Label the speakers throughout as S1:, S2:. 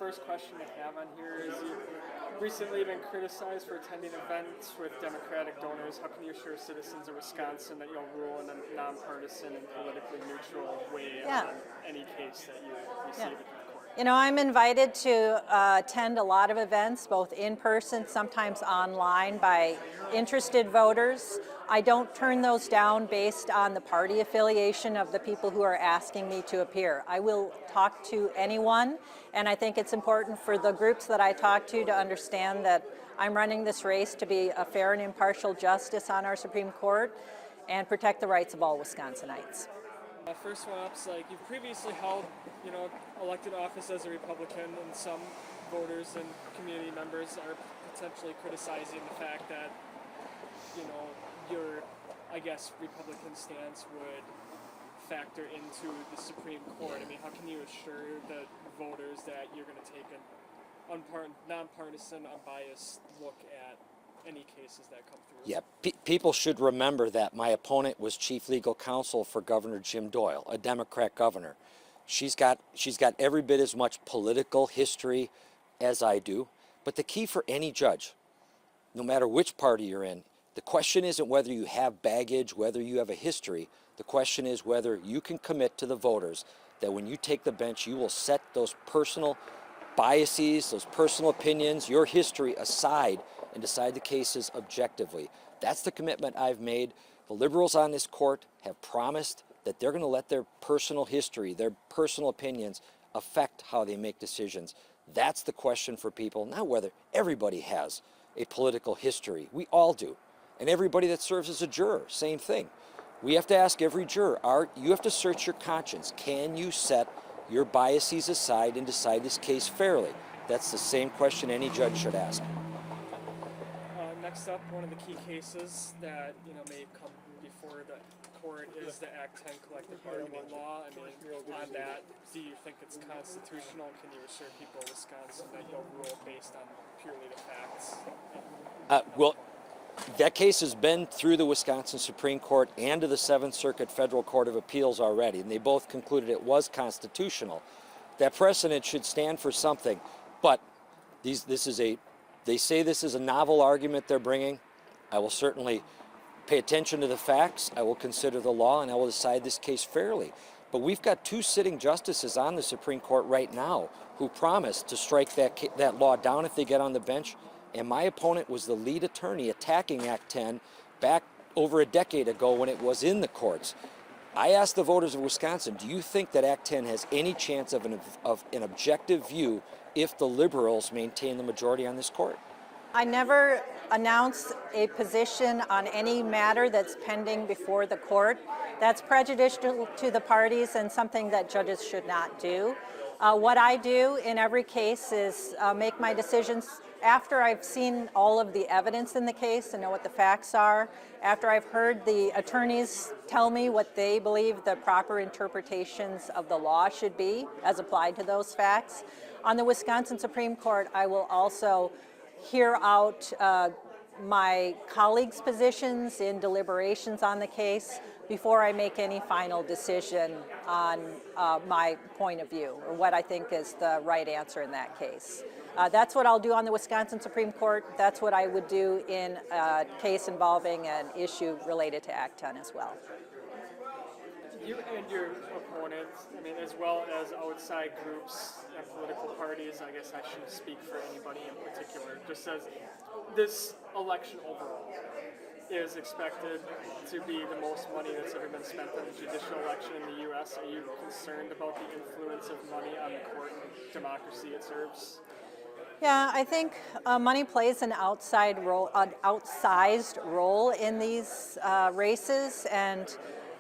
S1: first question I have on here is you've recently been criticized for attending events with Democratic donors. How can you assure citizens of Wisconsin that you'll rule in a nonpartisan and politically neutral way on any case that you receive in the court?
S2: You know, I'm invited to attend a lot of events, both in person, sometimes online, by interested voters. I don't turn those down based on the party affiliation of the people who are asking me to appear. I will talk to anyone, and I think it's important for the groups that I talk to understand that I'm running this race to be a fair and impartial justice on our Supreme Court and protect the rights of all Wisconsinites.
S1: First one up's like you've previously held, elected office as a Republican, and some voters and community members are potentially criticizing the fact that, your, Republican stance would factor into the Supreme Court. I mean, how can you assure the voters that you're going to take an nonpartisan, unbiased look at any cases that come through?
S3: Yeah, people should remember that my opponent was chief legal counsel for Governor Jim Doyle, a Democrat governor. She's got every bit as much political history as I do. But the key for any judge, no matter which party you're in, the question isn't whether you have baggage, whether you have a history. The question is whether you can commit to the voters that when you take the bench, you will set those personal biases, those personal opinions, your history aside and decide the cases objectively. That's the commitment I've made. The liberals on this court have promised that they're going to let their personal history, their personal opinions affect how they make decisions. That's the question for people, not whether everybody has a political history. We all do. And everybody that serves as a juror, same thing. We have to ask every juror, you have to search your conscience. Can you set your biases aside and decide this case fairly? That's the same question any judge should ask.
S1: Next up, one of the key cases that may come before the court is the Act 10 collective bargaining law. I mean, on that, do you think it's constitutional? Can you assure people of Wisconsin that you'll rule based on purely the facts?
S3: Well, that case has been through the Wisconsin Supreme Court and to the Seventh Circuit Federal Court of Appeals already, and they both concluded it was constitutional. That precedent should stand for something, but they say this is a novel argument they're bringing. I will certainly pay attention to the facts, I will consider the law, and I will decide this case fairly. But we've got two sitting justices on the Supreme Court right now who promised to strike that law down if they get on the bench. And my opponent was the lead attorney attacking Act 10 back over a decade ago when it was in the courts. I asked the voters of Wisconsin, do you think that Act 10 has any chance of an objective view if the liberals maintain the majority on this court?
S2: I never announce a position on any matter that's pending before the court. That's prejudicial to the parties and something that judges should not do. What I do in every case is make my decisions after I've seen all of the evidence in the case and know what the facts are, after I've heard the attorneys tell me what they believe the proper interpretations of the law should be as applied to those facts. On the Wisconsin Supreme Court, I will also hear out my colleagues' positions in deliberations on the case before I make any final decision on my point of view or what I think is the right answer in that case. That's what I'll do on the Wisconsin Supreme Court. That's what I would do in a case involving an issue related to Act 10 as well.
S1: You and your opponents, as well as outside groups and political parties, I guess I shouldn't speak for anybody in particular, just says this election overall is expected to be the most money that's ever been spent on a judicial election in the U.S. Are you concerned about the influence of money on the court and democracy it serves?
S2: Yeah, I think money plays an outsized role in these races, and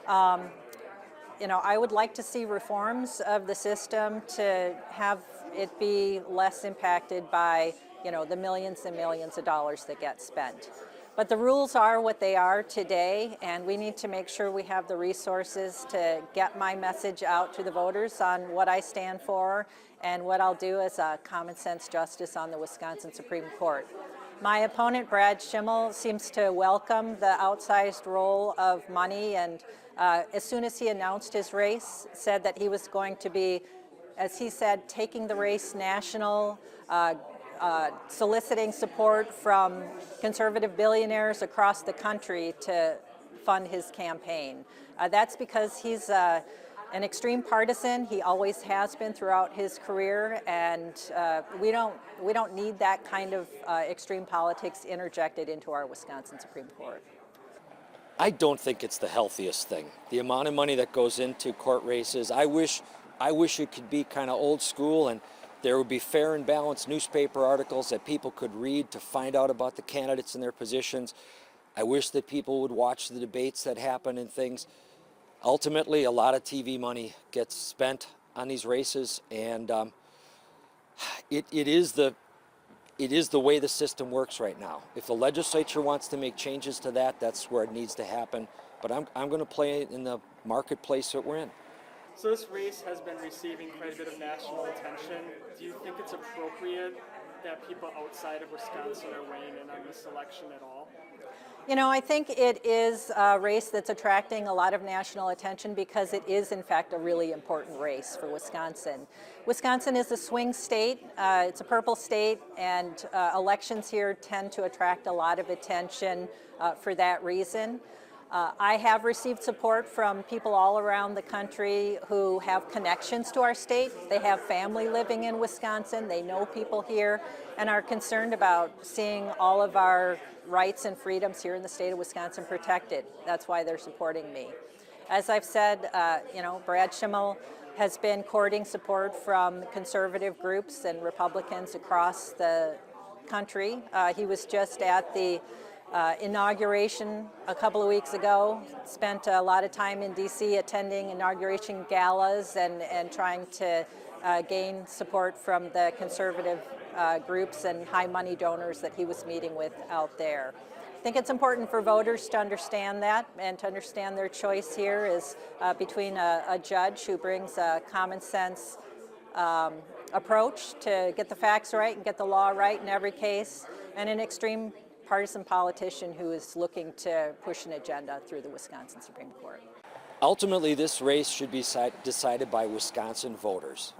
S2: I would like to see reforms of the system to have it be less impacted by the millions and millions of dollars that get spent. But the rules are what they are today, and we need to make sure we have the resources to get my message out to the voters on what I stand for and what I'll do as a common sense justice on the Wisconsin Supreme Court. My opponent, Brad Schimel, seems to welcome the outsized role of money, and as soon as he announced his race, said that he was going to be as he said, taking the race national, soliciting support from conservative billionaires across the country to fund his campaign. That's because he's an extreme partisan. He always has been throughout his career, and we don't need that kind of extreme politics interjected into our Wisconsin Supreme Court.
S3: I don't think it's the healthiest thing. The amount of money that goes into court races, I wish it could be kind of old school and there would be fair and balanced newspaper articles that people could read to find out about the candidates and their positions. I wish that people would watch the debates that happen and things. Ultimately, a lot of TV money gets spent on these races, and it is the way the system works right now. If the legislature wants to make changes to that, that's where it needs to happen. But I'm going to play in the marketplace that we're in.
S1: So this race has been receiving quite a bit of national attention. Do you think it's appropriate that people outside of Wisconsin are weighing in on this election at all?
S2: You know, I think it is a race that's attracting a lot of national attention because it is, in fact, a really important race for Wisconsin. Wisconsin is a swing state. It's a purple state, and elections here tend to attract a lot of attention for that reason. I have received support from people all around the country who have connections to our state. They have family living in Wisconsin. They know people here and are concerned about seeing all of our rights and freedoms here in the state of Wisconsin protected. That's why they're supporting me. As I've said, Brad Schimel has been courting support from conservative groups and Republicans across the country. He was just at the inauguration a couple of weeks ago, spent a lot of time in DC attending inauguration galas and trying to gain support from the conservative groups and high money donors that he was meeting with out there. I think it's important for voters to understand that and to understand their choice here is between a judge who brings a common sense approach to get the facts right and get the law right in every case, and an extreme partisan politician who is looking to push an agenda through the Wisconsin Supreme Court.
S3: Ultimately, this race should be decided by Wisconsin voters.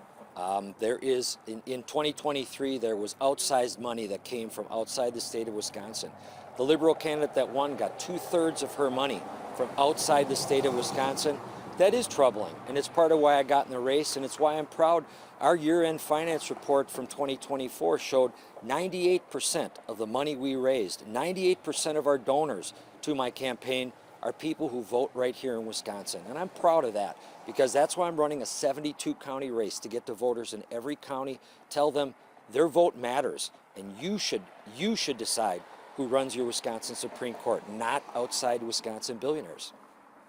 S3: There is, in 2023, there was outsized money that came from outside the state of Wisconsin. The Liberal candidate that won got 2/3 of her money from outside the state of Wisconsin. That is troubling, and it's part of why I got in the race, and it's why I'm proud. Our year-end finance report from 2024 showed 98% of the money we raised, 98% of our donors to my campaign are people who vote right here in Wisconsin. And I'm proud of that because that's why I'm running a 72-county race to get to voters in every county, tell them their vote matters, and you should decide who runs your Wisconsin Supreme Court, not outside Wisconsin billionaires.